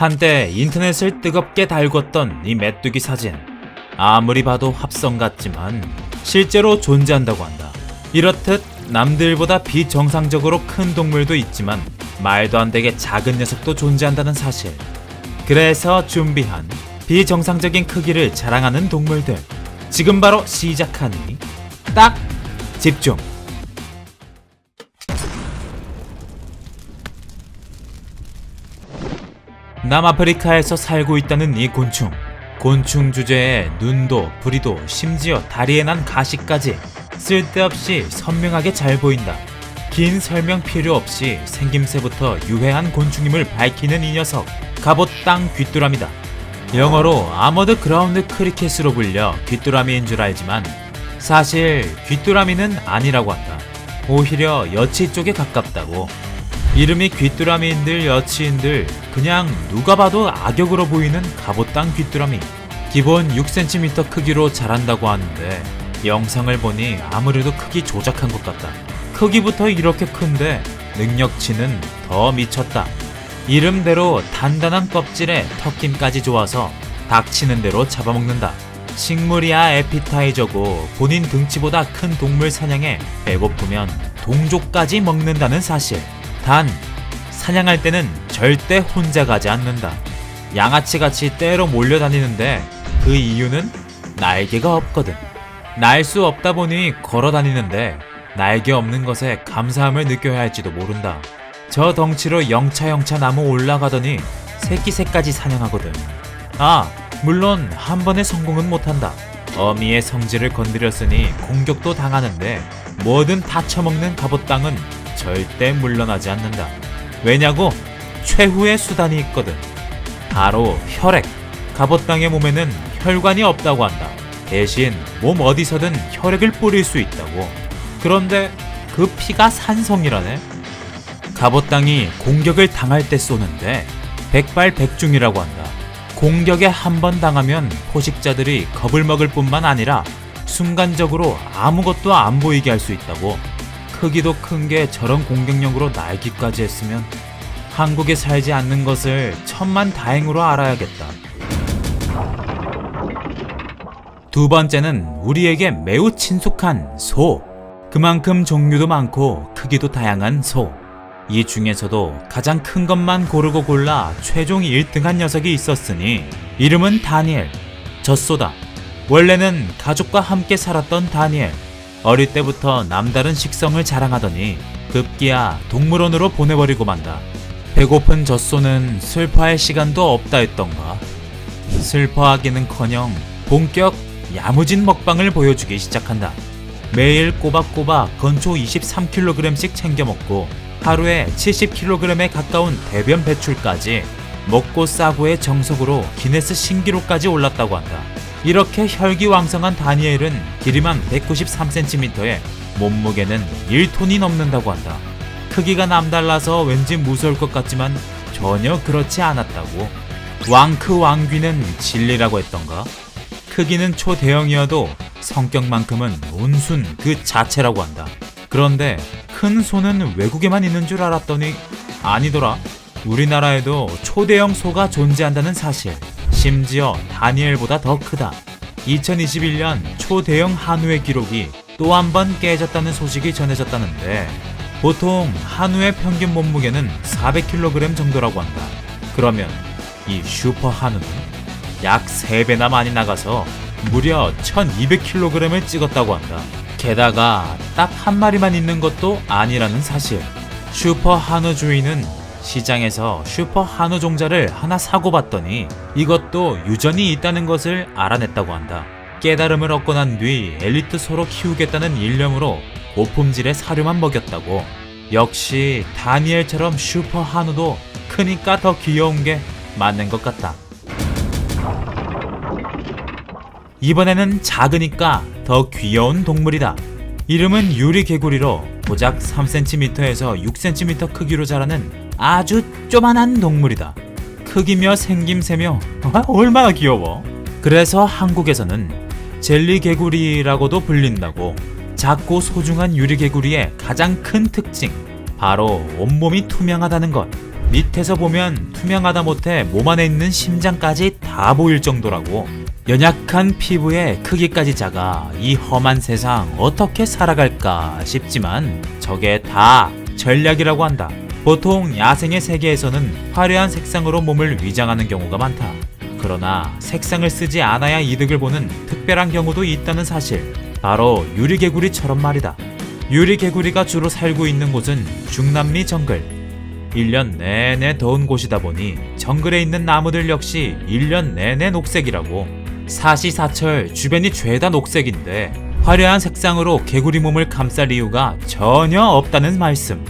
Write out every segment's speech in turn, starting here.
한때 인터넷을 뜨겁게 달궜던 이 메뚜기 사진. 아무리 봐도 합성 같지만 실제로 존재한다고 한다. 이렇듯 남들보다 비정상적으로 큰 동물도 있지만 말도 안 되게 작은 녀석도 존재한다는 사실. 그래서 준비한 비정상적인 크기를 자랑하는 동물들. 지금 바로 시작하니 딱 집중! 남아프리카에서 살고 있다는 이 곤충. 곤충 주제에 눈도, 부리도, 심지어 다리에 난 가시까지 쓸데없이 선명하게 잘 보인다. 긴 설명 필요 없이 생김새부터 유해한 곤충임을 밝히는 이 녀석, 갑옷 땅 귀뚜라미다. 영어로 아머드 그라운드 크리켓으로 불려 귀뚜라미인 줄 알지만 사실 귀뚜라미는 아니라고 한다. 오히려 여치 쪽에 가깝다고. 이름이 귀뚜라미인들 여치인들 그냥 누가 봐도 악역으로 보이는 갑옷 땅 귀뚜라미. 기본 6cm 크기로 자란다고 하는데 영상을 보니 아무래도 크기 조작한 것 같다. 크기부터 이렇게 큰데 능력치는 더 미쳤다. 이름대로 단단한 껍질에 턱힘까지 좋아서 닥치는 대로 잡아먹는다. 식물이야 에피타이저고 본인 등치보다 큰 동물 사냥에 배고프면 동족까지 먹는다는 사실. 단, 사냥할 때는 절대 혼자 가지 않는다. 양아치같이 떼로 몰려다니는데 그 이유는 날개가 없거든. 날 수 없다 보니 걸어다니는데 날개 없는 것에 감사함을 느껴야 할지도 모른다. 저 덩치로 영차영차 나무 올라가더니 새끼새까지 사냥하거든. 아, 물론 한 번에 성공은 못한다. 어미의 성질을 건드렸으니 공격도 당하는데 뭐든 다 처먹는 갑옷땅은 절대 물러나지 않는다. 왜냐고? 최후의 수단이 있거든. 바로 혈액. 갑옷땅의 몸에는 혈관이 없다고 한다. 대신 몸 어디서든 혈액을 뿌릴 수 있다고. 그런데 그 피가 산성이라네. 갑옷땅이 공격을 당할 때 쏘는데 백발백중이라고 한다. 공격에 한 번 당하면 포식자들이 겁을 먹을 뿐만 아니라 순간적으로 아무것도 안 보이게 할 수 있다고. 크기도 큰 게 저런 공격력으로 날기까지 했으면 한국에 살지 않는 것을 천만다행으로 알아야겠다. 두 번째는 우리에게 매우 친숙한 소. 그만큼 종류도 많고 크기도 다양한 소. 이 중에서도 가장 큰 것만 고르고 골라 최종 1등한 녀석이 있었으니 이름은 다니엘. 젖소다. 원래는 가족과 함께 살았던 다니엘. 어릴 때부터 남다른 식성을 자랑하더니 급기야 동물원으로 보내버리고 만다. 배고픈 젖소는 슬퍼할 시간도 없다 했던가. 슬퍼하기는커녕 본격 야무진 먹방을 보여주기 시작한다. 매일 꼬박꼬박 건초 23kg씩 챙겨 먹고 하루에 70kg에 가까운 대변 배출까지 먹고 싸고의 정석으로 기네스 신기록까지 올랐다고 한다. 이렇게 혈기왕성한 다니엘은 길이만 193cm에 몸무게는 1톤이 넘는다고 한다. 크기가 남달라서 왠지 무서울 것 같지만 전혀 그렇지 않았다고. 왕크 왕귀는 진리라고 했던가? 크기는 초대형이어도 성격만큼은 온순 그 자체라고 한다. 그런데 큰 소는 외국에만 있는 줄 알았더니 아니더라. 우리나라에도 초대형 소가 존재한다는 사실. 심지어 다니엘보다 더 크다. 2021년 초대형 한우의 기록이 또 한 번 깨졌다는 소식이 전해졌다는데 보통 한우의 평균 몸무게는 400kg 정도라고 한다. 그러면 이 슈퍼 한우는 약 3배나 많이 나가서 무려 1200kg을 찍었다고 한다. 게다가 딱 한 마리만 있는 것도 아니라는 사실. 슈퍼 한우 주인은 시장에서 슈퍼 한우 종자를 하나 사고 봤더니 이것도 유전이 있다는 것을 알아냈다고 한다. 깨달음을 얻고 난 뒤 엘리트 소로 키우겠다는 일념으로 고품질의 사료만 먹였다고. 역시 다니엘처럼 슈퍼 한우도 크니까 더 귀여운 게 맞는 것 같다. 이번에는 작으니까 더 귀여운 동물이다. 이름은 유리개구리로 고작 3cm에서 6cm 크기로 자라는 아주 쪼만한 동물이다. 크기며 생김새며 얼마나 귀여워. 그래서 한국에서는 젤리개구리라고도 불린다고. 작고 소중한 유리개구리의 가장 큰 특징, 바로 온몸이 투명하다는 것. 밑에서 보면 투명하다 못해 몸 안에 있는 심장까지 다 보일 정도라고. 연약한 피부에 크기까지 작아 이 험한 세상 어떻게 살아갈까 싶지만 저게 다 전략이라고 한다. 보통 야생의 세계에서는 화려한 색상으로 몸을 위장하는 경우가 많다. 그러나 색상을 쓰지 않아야 이득을 보는 특별한 경우도 있다는 사실. 바로 유리개구리처럼 말이다. 유리개구리가 주로 살고 있는 곳은 중남미 정글. 1년 내내 더운 곳이다 보니 정글에 있는 나무들 역시 1년 내내 녹색이라고. 사시사철 주변이 죄다 녹색인데 화려한 색상으로 개구리 몸을 감쌀 이유가 전혀 없다는 말씀.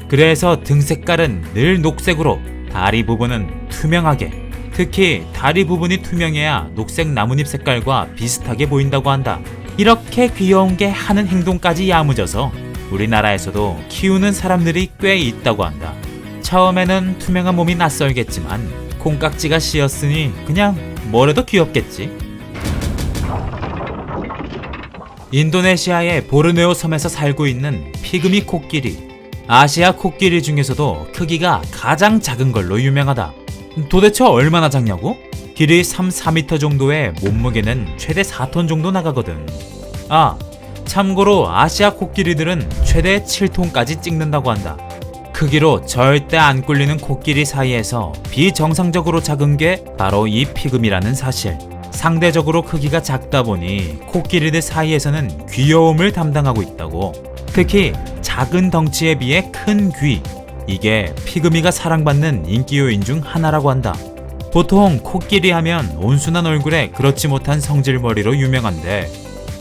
그래서 등 색깔은 늘 녹색으로, 다리 부분은 투명하게, 특히 다리 부분이 투명해야 녹색 나뭇잎 색깔과 비슷하게 보인다고 한다. 이렇게 귀여운 게 하는 행동까지 야무져서 우리나라에서도 키우는 사람들이 꽤 있다고 한다. 처음에는 투명한 몸이 낯설겠지만 콩깍지가 씌었으니 그냥 뭐래도 귀엽겠지. 인도네시아의 보르네오 섬에서 살고 있는 피그미 코끼리. 아시아 코끼리 중에서도 크기가 가장 작은 걸로 유명하다. 도대체 얼마나 작냐고? 길이 3-4m 정도의 몸무게는 최대 4톤 정도 나가거든. 아, 참고로 아시아 코끼리들은 최대 7톤까지 찍는다고 한다. 크기로 절대 안 꿀리는 코끼리 사이에서 비정상적으로 작은 게 바로 이 피그미라는 사실. 상대적으로 크기가 작다 보니 코끼리들 사이에서는 귀여움을 담당하고 있다고. 특히 작은 덩치에 비해 큰 귀, 이게 피그미가 사랑받는 인기 요인 중 하나라고 한다. 보통 코끼리 하면 온순한 얼굴에 그렇지 못한 성질머리로 유명한데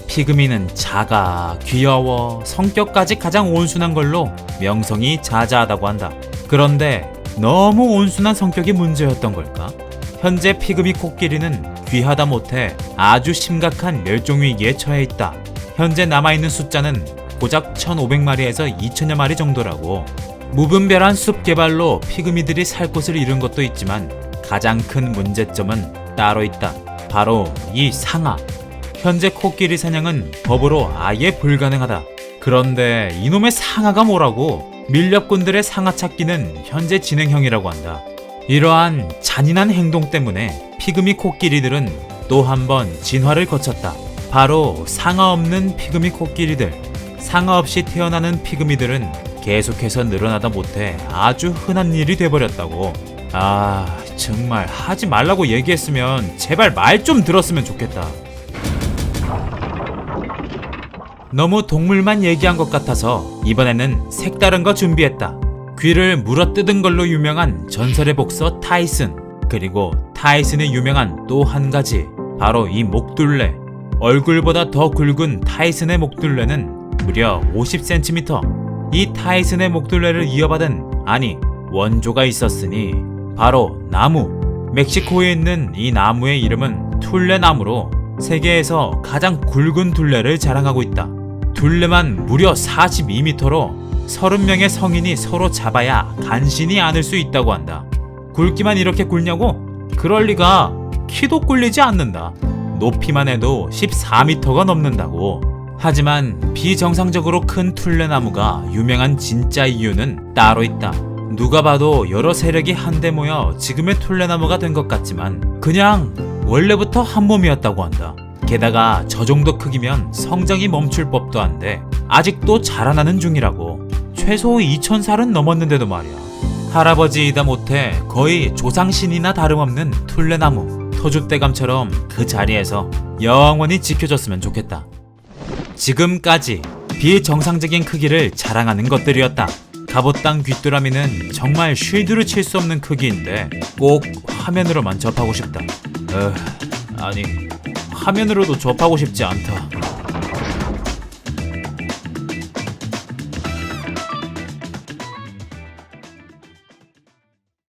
피그미는 작아, 귀여워, 성격까지 가장 온순한 걸로 명성이 자자하다고 한다. 그런데 너무 온순한 성격이 문제였던 걸까? 현재 피그미 코끼리는 귀하다 못해 아주 심각한 멸종위기에 처해 있다. 현재 남아있는 숫자는 고작 1,500마리에서 2,000여 마리 정도라고. 무분별한 숲 개발로 피그미들이 살 곳을 잃은 것도 있지만 가장 큰 문제점은 따로 있다. 바로 이 상아. 현재 코끼리 사냥은 법으로 아예 불가능하다. 그런데 이놈의 상아가 뭐라고? 밀렵꾼들의 상아 찾기는 현재 진행형이라고 한다. 이러한 잔인한 행동 때문에 피그미 코끼리들은 또 한 번 진화를 거쳤다. 바로 상아 없는 피그미 코끼리들. 상아 없이 태어나는 피그미들은 계속해서 늘어나다 못해 아주 흔한 일이 돼버렸다고. 아, 정말 하지 말라고 얘기했으면 제발 말 좀 들었으면 좋겠다. 너무 동물만 얘기한 것 같아서 이번에는 색다른 거 준비했다. 귀를 물어뜯은 걸로 유명한 전설의 복서 타이슨. 그리고 타이슨의 유명한 또 한 가지, 바로 이 목둘레. 얼굴보다 더 굵은 타이슨의 목둘레는 무려 50cm. 이 타이슨의 목둘레를 이어받은, 아니 원조가 있었으니 바로 나무. 멕시코에 있는 이 나무의 이름은 툴레나무로 세계에서 가장 굵은 둘레를 자랑하고 있다. 둘레만 무려 42m로 30명의 성인이 서로 잡아야 간신히 안을 수 있다고 한다. 굵기만 이렇게 굵냐고? 그럴 리가. 키도 꿀리지 않는다. 높이만 해도 14m가 넘는다고. 하지만 비정상적으로 큰 툴레나무가 유명한 진짜 이유는 따로 있다. 누가 봐도 여러 세력이 한데 모여 지금의 툴레나무가 된 것 같지만 그냥 원래부터 한 몸이었다고 한다. 게다가 저 정도 크기면 성장이 멈출 법도 한데 아직도 자라나는 중이라고. 최소 2000살은 넘었는데도 말이야. 할아버지이다 못해 거의 조상신이나 다름없는 툴레나무. 터줏대감처럼 그 자리에서 영원히 지켜줬으면 좋겠다. 지금까지 비정상적인 크기를 자랑하는 것들이었다. 갑옷당 귀뚜라미는 정말 쉴드를 칠 수 없는 크기인데 꼭 화면으로만 접하고 싶다. 아니, 화면으로도 접하고 싶지 않다.